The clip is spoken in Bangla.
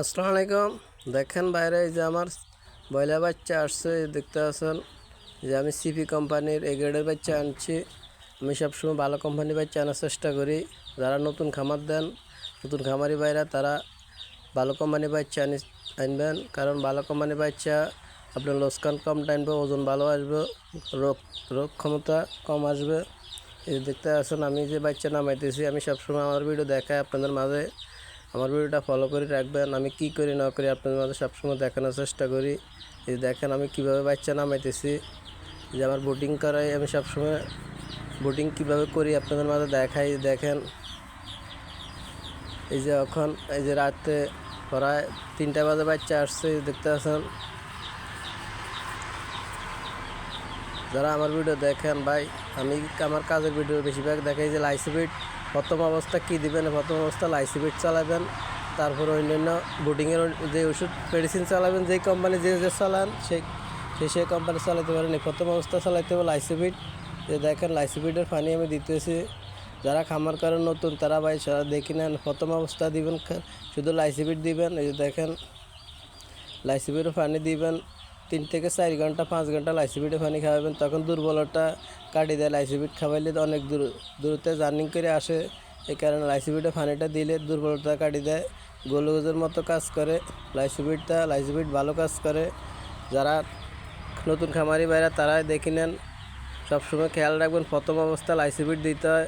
আসসালামু আলাইকুম। দেখেন বাইরে এই যে আমার ব্রয়লার বাচ্চা আসছে, দেখতে পাচ্ছেন যে আমি সিপি কোম্পানির এই গ্রেডের বাচ্চা আনছি। আমি সবসময় ভালো কোম্পানির বাচ্চা আনার চেষ্টা করি। যারা নতুন খামার দেন, নতুন খামারি বাইরা, তারা ভালো কোম্পানির বাচ্চা আনবেন, কারণ ভালো কোম্পানির বাচ্চা আপনার লোকসান কম টানবে, ওজন ভালো আসবে, রোগ রোগ ক্ষমতা কম আসবে। এই দেখতে পাচ্ছেন আমি যে বাচ্চা নামাইতেছি, আমি সবসময় আমার ভিডিও দেখাই আপনাদের মাঝে। আমার ভিডিওটা ফলো করে রাখবেন। আমি কি করি না করি আপনাদের মাঝে সবসময় দেখানোর চেষ্টা করি। এই দেখেন আমি কিভাবে বাচ্চা নামাইতেছি, যে আমার বোটিং করাই, আমি সবসময় বোটিং কিভাবে করি আপনাদের মাঝে দেখাই। দেখেন এই যে এখন এই যে রাতে প্রায় 3টা বাজে বাচ্চা আসছে, দেখতে পাচ্ছেন। যারা আমার ভিডিও দেখেন ভাই, আমি আমার কাজের ভিডিও বেশিরভাগ দেখাই যে লাইসিবিট প্রথম অবস্থা কী দিবেন, প্রথম অবস্থা লাইসিবিট চালাবেন, তারপর অন্যান্য বোটিংয়ের যে ওষুধ মেডিসিন চালাবেন, যেই কোম্পানি যে চালান সেই কোম্পানি চালাতে পারেন। প্রথম অবস্থা চালাইতে হবে লাইসিবিট। যে দেখেন লাইসিবিটের পানি আমি দিতেছি। যারা খামার করেন নতুন, তারা ভাই সারা দেখি নেন, প্রথম অবস্থা দিবেন শুধু লাইসিবিট দিবেন। এই যে দেখেন লাইসিবিটের পানি দিবেন 3 থেকে 4 ঘন্টা 5 ঘন্টা লাইসিবিটে পানি খাওয়াবেন, তখন দুর্বলতা কাটি দেয়। লাইসিবিট খাওয়াইলে অনেক দূরত্বে জার্নিং করে আসে, এই কারণে লাইসিবিটে পানিটা দিলে দুর্বলতা কাটি দেয়, গ্লুকোজের মতো কাজ করে লাইসিবিট ভালো কাজ করে। যারা নতুন খামারি ভাইরা তারা দেখে নেন, সবসময় খেয়াল রাখবেন প্রথম অবস্থা লাইসিবিট দিতে হয়।